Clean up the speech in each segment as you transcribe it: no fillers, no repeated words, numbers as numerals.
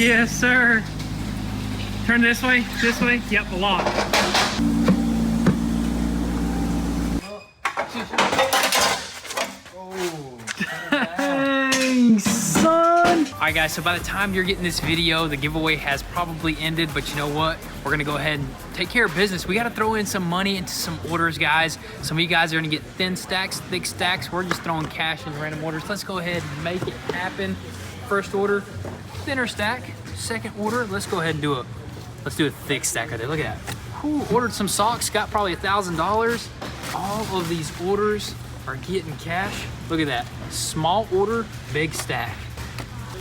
Yes, sir. Turn this way, Yep, a lot. Dang, son. All right, guys, so by the time you're getting this video, the giveaway has probably ended, but you know what? We're gonna go ahead and take care of business. We gotta throw in some money into some orders, guys. Some of you guys are gonna get thin stacks, thick stacks. We're just throwing cash into random orders. Let's go ahead and make it happen. First order, thinner stack. Second order, let's go ahead and do a thick stack right there. Look at that. Whew, ordered some socks, got probably $1,000. All of these orders are getting cash. Look at that. Small order, big stack.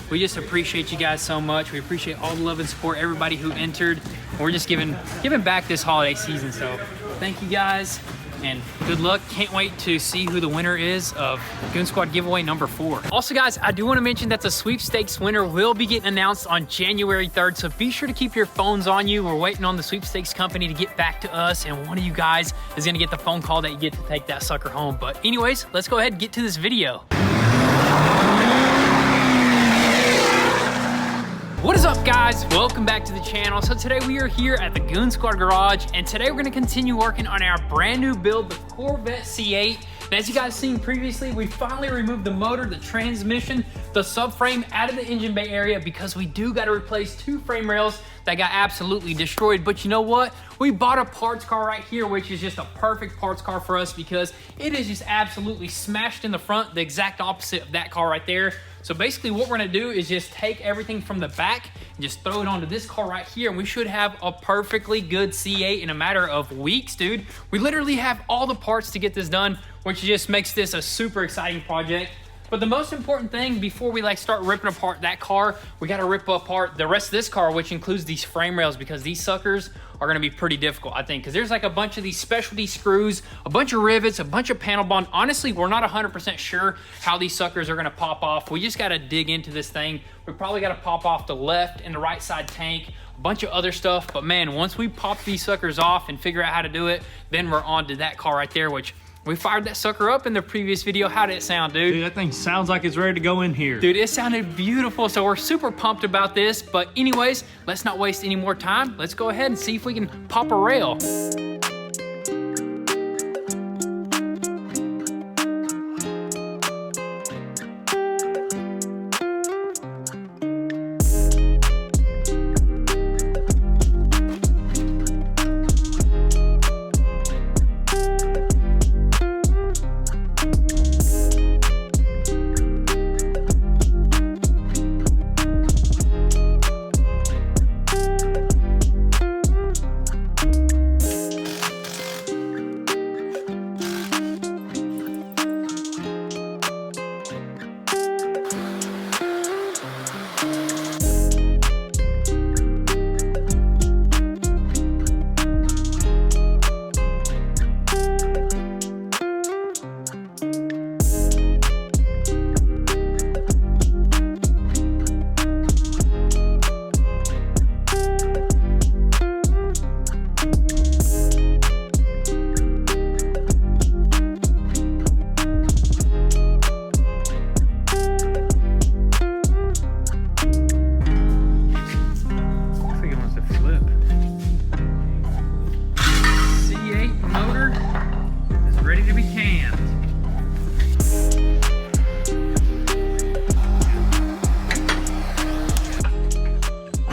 We just appreciate you guys so much. We appreciate all the love and support, everybody who entered. We're just giving back this holiday season. So thank you guys and good luck. Can't wait to see who the winner is of Goon Squad giveaway number 4. Also, guys, I do want to mention that the sweepstakes winner will be getting announced on January 3rd. So be sure to keep your phones on you. We're waiting on the sweepstakes company to get back to us, and one of you guys is going to get the phone call that you get to take that sucker home. But anyways, let's go ahead and get to this video. What is up, guys? Welcome back to the channel. So today we are here at the Goon Squad garage, and today we're gonna continue working on our brand new build, the Corvette C8. And as you guys seen previously, we finally removed the motor, the transmission, the subframe out of the engine bay area because we do gotta replace 2 frame rails that got absolutely destroyed. But you know what? We bought a parts car right here, which is just a perfect parts car for us because it is just absolutely smashed in the front, the exact opposite of that car right there. So basically what we're gonna do is just take everything from the back and just throw it onto this car right here, and we should have a perfectly good C8 in a matter of weeks, dude. We literally have all the parts to get this done, which just makes this a super exciting project. But the most important thing before we start ripping apart that car, we gotta rip apart the rest of this car, which includes these frame rails, because these suckers are gonna be pretty difficult, I think, because there's a bunch of these specialty screws, a bunch of rivets, a bunch of panel bond. Honestly, we're not 100% sure how these suckers are gonna pop off. We just gotta dig into this thing. We probably gotta pop off the left and the right side tank, a bunch of other stuff. But man, once we pop these suckers off and figure out how to do it, then we're on to that car right there, which we fired that sucker up in the previous video. How did it sound, dude? Dude, that thing sounds like it's ready to go in here. Dude, it sounded beautiful, so we're super pumped about this. But anyways, let's not waste any more time. Let's go ahead and see if we can pop a rail.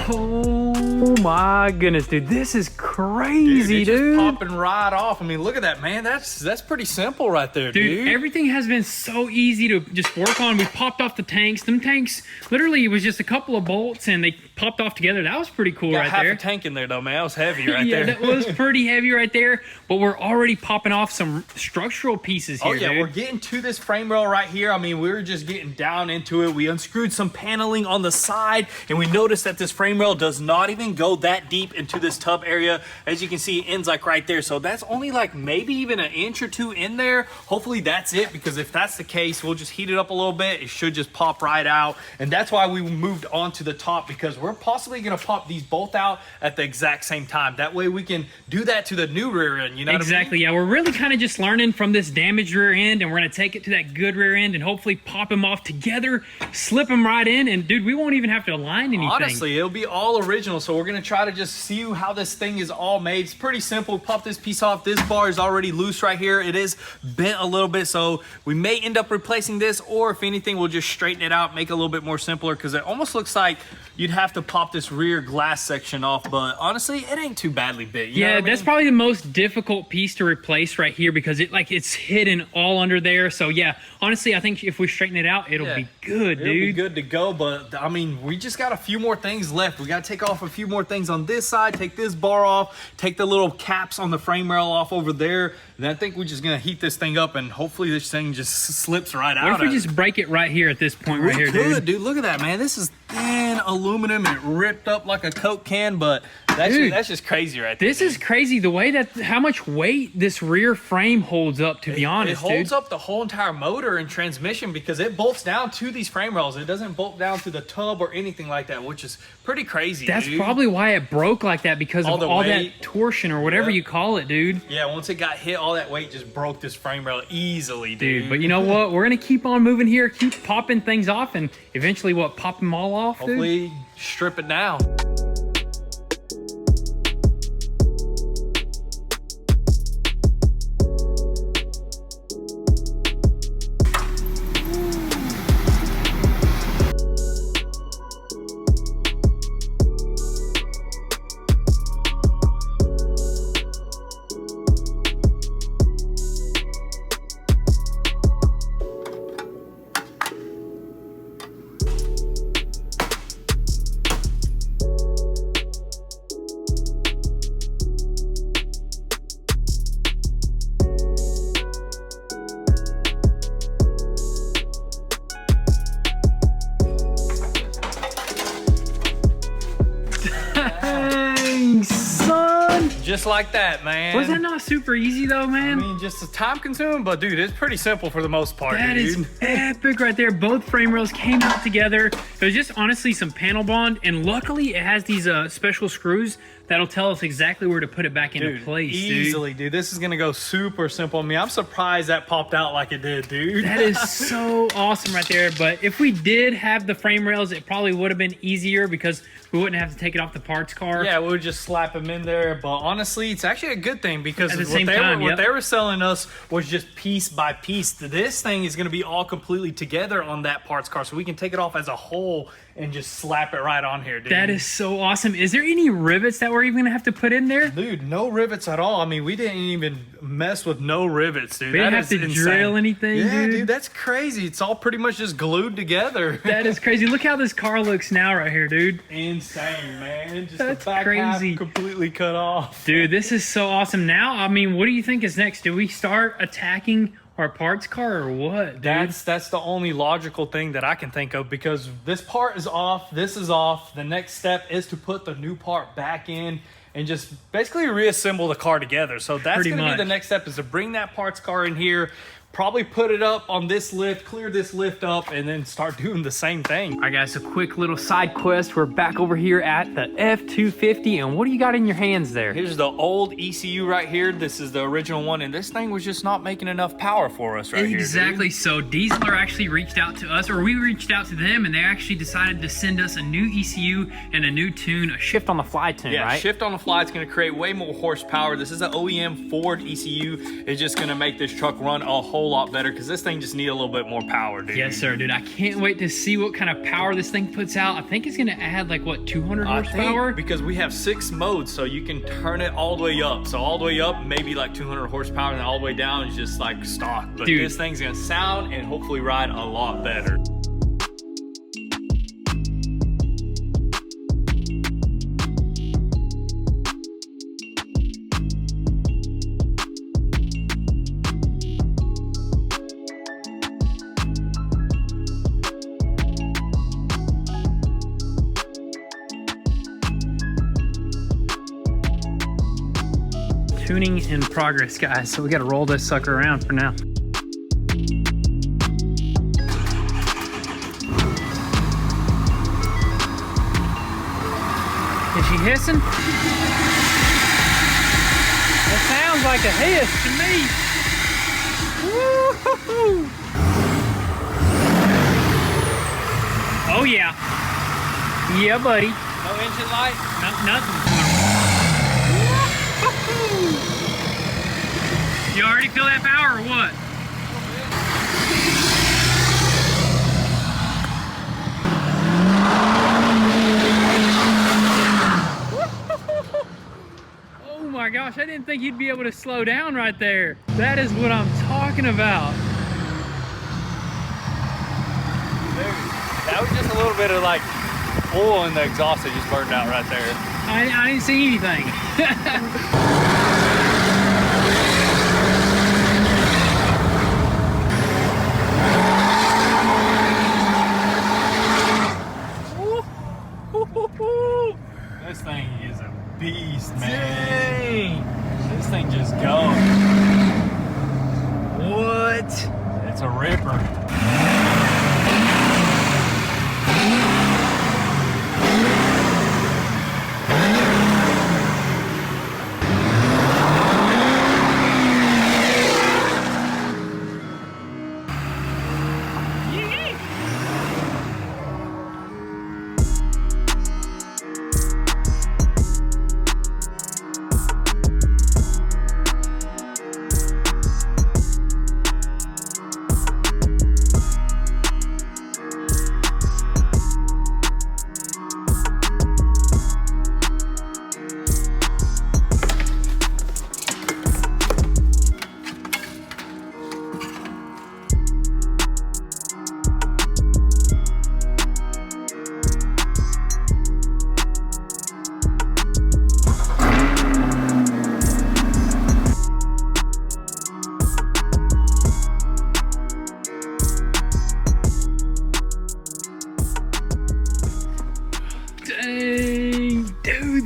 Oh my goodness, dude, this is crazy, dude. Just popping right off. I mean, look at that, man. That's pretty simple right there, dude. Everything has been so easy to just work on. We popped off the tanks. Them tanks, literally, it was just a couple of bolts and they popped off together. That was pretty cool right there. Got half a tank in there, though, man. That was heavy right there. Yeah, that was pretty heavy right there. But we're already popping off some structural pieces here, dude. We're getting to this frame rail right here. I mean, we were just getting down into it. We unscrewed some paneling on the side, and we noticed that this frame rail does not even go that deep into this tub area. As you can see, it ends like right there. So that's only like maybe even an inch or two in there. Hopefully that's it, because if that's the case, we'll just heat it up a little bit. It should just pop right out. And that's why we moved on to the top, because we're possibly gonna pop these both out at the exact same time. That way we can do that to the new rear end, you know what I mean? Exactly, yeah. We're really kind of just learning from this damaged rear end, and we're gonna take it to that good rear end and hopefully pop them off together, slip them right in, and dude, we won't even have to align anything. Honestly, it'll be all original. So we're gonna try to just see how this thing is all made. It's pretty simple. Pop this piece off. This bar is already loose right here. It is bent a little bit, so we may end up replacing this, or if anything, we'll just straighten it out, make it a little bit more simpler, because it almost looks like you'd have to pop this rear glass section off, but honestly, it ain't too badly bit. You know what I mean? That's probably the most difficult piece to replace right here, because it's hidden all under there. So yeah, honestly, I think if we straighten it out, it'll be good, dude. It'll be good to go, but I mean, we just got a few more things left. We got to take off a few more things on this side, take this bar off, take the little caps on the frame rail off over there. And I think we're just gonna heat this thing up, and hopefully this thing just slips right out. What if we just break it right here at this point right here, dude? Dude, look at that, man. This is thin aluminum and it ripped up like a Coke can, but that's just crazy right there. This is crazy, the way that, how much weight this rear frame holds up, to be honest, It holds up the whole entire motor and transmission, because it bolts down to these frame rails. It doesn't bolt down to the tub or anything like that, which is pretty crazy, That's dude. probably why it broke like that, because of all that torsion or whatever you call it, dude. Yeah, once it got hit, all that weight just broke this frame rail easily, dude. But you know what? We're going to keep on moving here, keep popping things off, and eventually, pop them all off, Hopefully, strip it down. Just like that, man. Was that not super easy though, man? I mean, just a time consuming, but dude, it's pretty simple for the most part, That dude. is epic right there. Both frame rails came out together. It was just honestly some panel bond, and luckily it has these special screws that'll tell us exactly where to put it back into place, easily, dude. This is gonna go super simple. I mean, I'm surprised that popped out like it did, dude. That is so awesome right there. But if we did have the frame rails, it probably would have been easier, because we wouldn't have to take it off the parts car. Yeah, we would just slap them in there. But honestly, it's actually a good thing, because At the same time, what they were selling us was just piece by piece. This thing is going to be all completely together on that parts car, so we can take it off as a whole and just slap it right on here, dude. That is so awesome. Is there any rivets that we're even gonna have to put in there? Dude, no rivets at all. I mean, we didn't even mess with no rivets, dude. We didn't have to drill anything, yeah, dude. That's crazy. It's all pretty much just glued together. That is crazy. Look how this car looks now right here, dude. Insane, man. Just That's the back crazy. half completely cut off. Dude, this is so awesome. Now, I mean, what do you think is next? Do we start attacking our parts car or what, dude? That's the only logical thing that I can think of, because this part is off, this is off. The next step is to put the new part back in and just basically reassemble the car together. So that's going to be the next step, is to bring that parts car in here, probably put it up on this lift, clear this lift up, and then start doing the same thing. All right, guys, a quick little side quest. We're back over here at the F250, and what do you got in your hands there? Here's the old ECU right here. This is the original one, and this thing was just not making enough power for us right here. Exactly. So Diesel actually reached out to us, or we reached out to them, and they actually decided to send us a new ECU and a new tune, a shift on the fly tune, yeah, right? Shift on the fly. It's going to create way more horsepower. This is an OEM Ford ECU. It's just going to make this truck run a whole lot better, because this thing just needs a little bit more power, dude. Yes, sir, dude. I can't wait to see what kind of power this thing puts out. I think it's going to add like, what, 200 horsepower? Because we have 6 modes, so you can turn it all the way up. So all the way up, maybe like 200 horsepower, and all the way down is just like stock. But dude, this thing's going to sound and hopefully ride a lot better. tuning in progress, guys. So we got to roll this sucker around for now. Is she hissing? That sounds like a hiss to me. Woo-hoo-hoo. Oh yeah. Yeah, buddy. No engine light? Nothing. You already feel that power or what? Oh my gosh, I didn't think you'd be able to slow down right there. That is what I'm talking about. Dude, that was just a little bit of like oil in the exhaust that just burned out right there. I didn't see anything. This thing is a beast, man. Dang. This thing just goes. What? It's a ripper.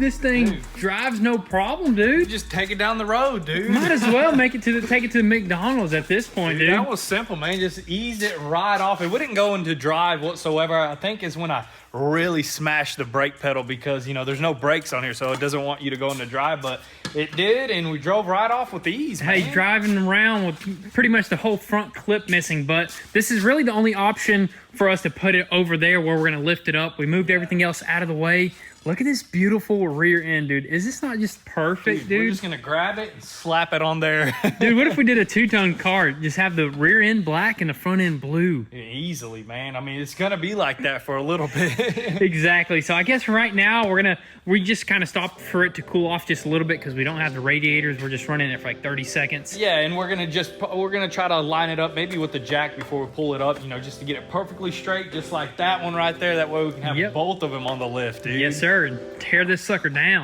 This thing drives no problem, dude. You just take it down the road, dude. Might as well take it to the McDonald's at this point, dude. That was simple, man. Just eased it right off. It wouldn't go into drive whatsoever. I think is when I really smashed the brake pedal because, you know, there's no brakes on here, so it doesn't want you to go into drive, but it did, and we drove right off with ease, man. Hey, driving around with pretty much the whole front clip missing, but this is really the only option for us to put it over there where we're going to lift it up. We moved everything else out of the way. Look at this beautiful rear end, dude. Is this not just perfect, dude? We're just going to grab it and slap it on there. Dude, what if we did a two-tone car? Just have the rear end black and the front end blue. Easily, man. I mean, it's going to be like that for a little bit. Exactly. So I guess right now we just kind of stopped for it to cool off just a little bit because we don't have the radiators. We're just running it for like 30 seconds. Yeah, and we're going to try to line it up maybe with the jack before we pull it up, you know, just to get it perfectly straight, just like that one right there. That way we can have both of them on the lift, dude. Yes, sir. And tear this sucker down.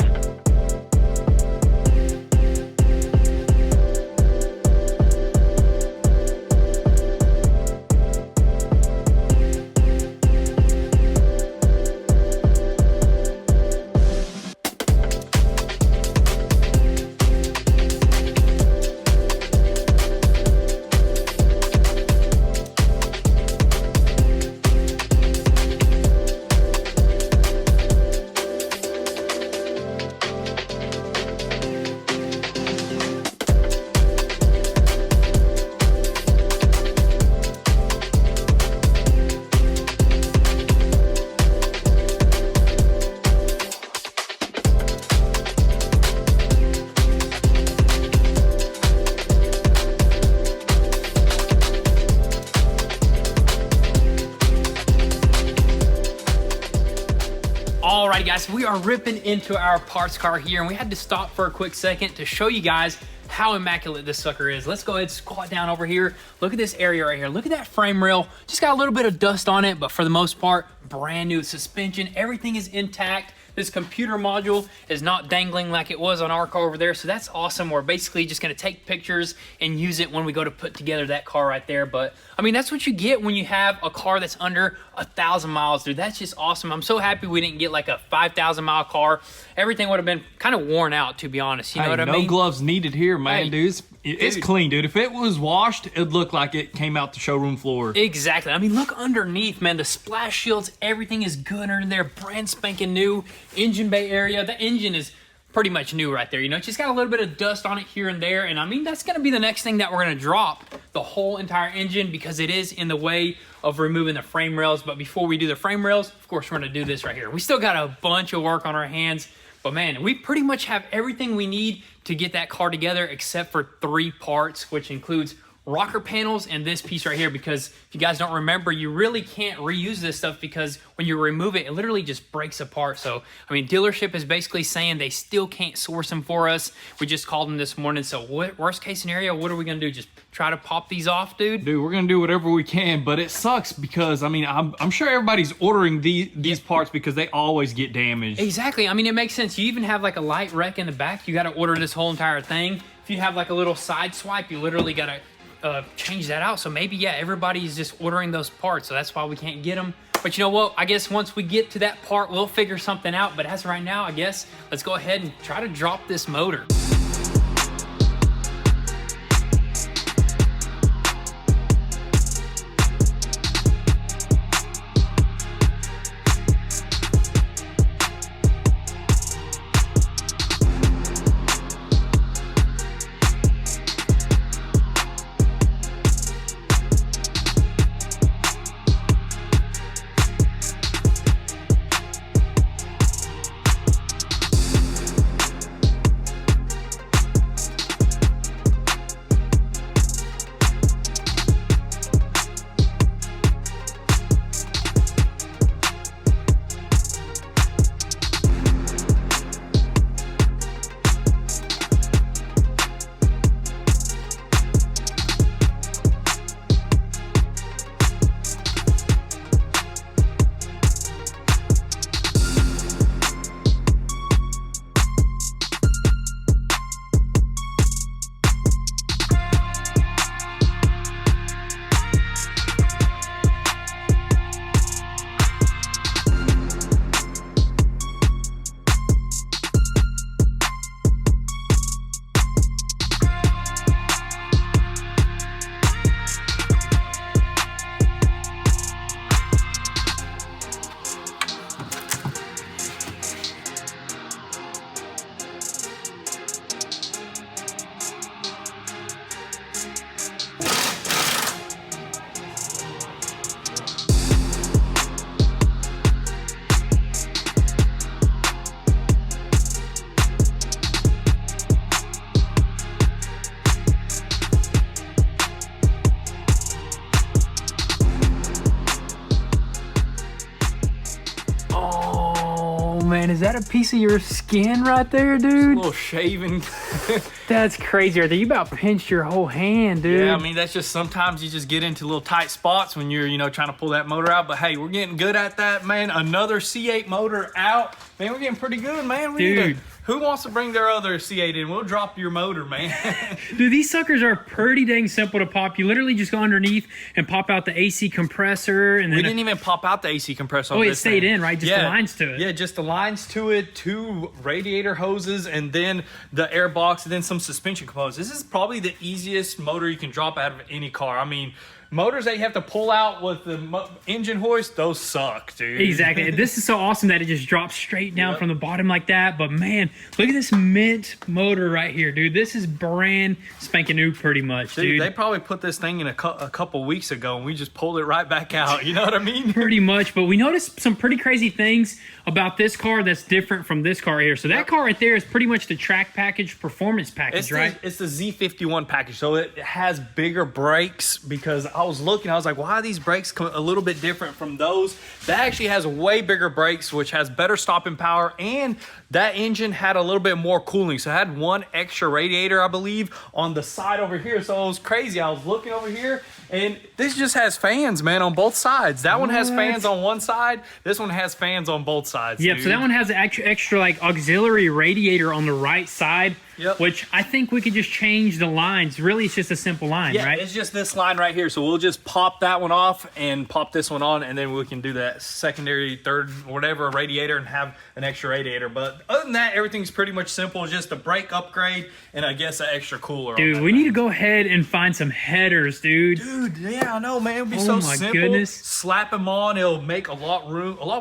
Alrighty guys, we are ripping into our parts car here and we had to stop for a quick second to show you guys how immaculate this sucker is. Let's go ahead and squat down over here. Look at this area right here. Look at that frame rail. Just got a little bit of dust on it, but for the most part, brand new suspension. Everything is intact. This computer module is not dangling like it was on our car over there, so that's awesome. We're basically just gonna take pictures and use it when we go to put together that car right there. But I mean, that's what you get when you have a car that's under 1,000 miles, dude. That's just awesome. I'm so happy we didn't get like a 5,000 mile car. Everything would have been kind of worn out, to be honest. You know what I mean? No gloves needed here, man, dude. It's clean, dude. If it was washed, it'd look like it came out the showroom floor. Exactly. I mean, look underneath, man. The splash shields, everything is good under there. Brand spanking new. Engine bay area. The engine is pretty much new right there. You know, it's just got a little bit of dust on it here and there. And I mean, that's going to be the next thing that we're going to drop, the whole entire engine, because it is in the way of removing the frame rails. But before we do the frame rails, of course, we're going to do this right here. We still got a bunch of work on our hands. But man, we pretty much have everything we need to get that car together except for 3 parts, which includes rocker panels and this piece right here, because if you guys don't remember, you really can't reuse this stuff because when you remove it, it literally just breaks apart. So, I mean, dealership is basically saying they still can't source them for us. We just called them this morning. So worst case scenario, what are we going to do? Just try to pop these off, dude? Dude, we're going to do whatever we can, but it sucks because, I mean, I'm sure everybody's ordering these parts because they always get damaged. Exactly. I mean, it makes sense. You even have like a light wreck in the back. You got to order this whole entire thing. If you have like a little side swipe, you literally got to change that out. So maybe, yeah, everybody's just ordering those parts, so that's why we can't get them. But you know what, I guess once we get to that part, we'll figure something out. But as of right now, I guess let's go ahead and try to drop this motor. Man, is that a piece of your skin right there, dude? A little shaving. That's crazy right there. You about pinched your whole hand, dude. Yeah, I mean, that's just sometimes you just get into little tight spots when you're, you know, trying to pull that motor out. But hey, we're getting good at that, man. Another C8 motor out. Man, we're getting pretty good, man. Dude. Who wants to bring their other C8 in? We'll drop your motor, man. Dude, these suckers are pretty dang simple to pop. You literally just go underneath and pop out the AC compressor. And then we didn't even pop out the AC compressor. Oh, it stayed in, right? Just the lines to it. Yeah, just the lines to it, 2 radiator hoses, and then the air box, and then some suspension components. This is probably the easiest motor you can drop out of any car. I mean, motors that you have to pull out with the engine hoist, those suck, dude. Exactly. This is so awesome that it just drops straight down from the bottom like that. But man, look at this mint motor right here, dude. This is brand spanking new pretty much, dude. They probably put this thing in a couple weeks ago and we just pulled it right back out. You know what I mean? Pretty much. But we noticed some pretty crazy things about this car that's different from this car here. So that car right there is pretty much the track package, performance package, right? It's the Z51 package. So it has bigger brakes, because I was looking, I was like, why are these brakes a little bit different from those? That actually has way bigger brakes, which has better stopping power, and that engine had a little bit more cooling. So it had 1 extra radiator, I believe, on the side over here. So it was crazy. I was looking over here And this just has fans, man, on both sides. That one has fans on one side. This one has fans on both sides. Yep, dude. so that one has an extra like auxiliary radiator on the right side. Yep. Which I think we could just change the lines. Really, it's just a simple line, Yeah, right? it's just this line right here. So we'll just pop that one off and pop this one on, and then we can do that secondary, third, whatever radiator and have an extra radiator. But other than that, everything's pretty much simple. It's just a brake upgrade and I guess an extra cooler. Dude, we need to go ahead and find some headers, dude. Dude, yeah, I know, man. It'll be Oh so my simple. goodness. Slap them on. It'll make a lot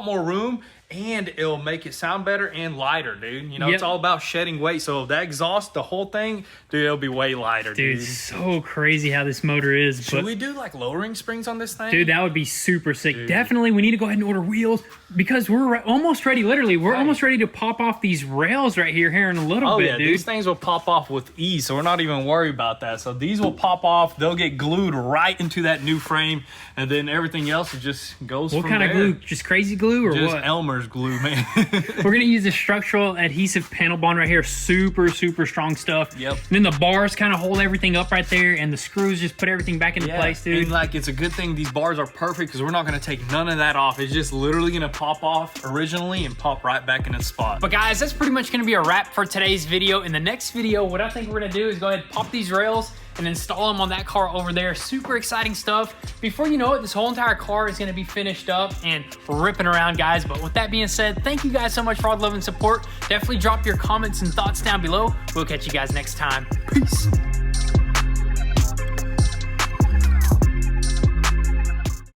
more room. And it'll make it sound better and lighter, dude. You know, it's all about shedding weight. So that exhaust, the whole thing, dude, it'll be way lighter, dude. Dude, so crazy how this motor is. Should we do like lowering springs on this thing? Dude, that would be super sick. Dude. Definitely, we need to go ahead and order wheels because we're almost ready. Literally, we're almost ready to pop off these rails right here in a little bit, yeah, dude. These things will pop off with ease, so we're not even worried about that. So these will pop off. They'll get glued right into that new frame, and then everything else just goes from there. What kind of glue? Just crazy glue or just what? Elmer's glue, man. We're gonna use the structural adhesive panel bond right here. Super strong stuff. Yep. And then the bars kind of hold everything up right there, and the screws just put everything back into place, dude. And like, it's a good thing these bars are perfect because we're not gonna take none of that off. It's just literally gonna pop off originally and pop right back in its spot. But guys, that's pretty much gonna be a wrap for today's video. In the next video, what I think we're gonna do is go ahead and pop these rails and install them on that car over there. Super exciting stuff. Before you know it, this whole entire car is gonna be finished up and ripping around, guys. But with that being said, thank you guys so much for all the love and support. Definitely drop your comments and thoughts down below. We'll catch you guys next time. Peace.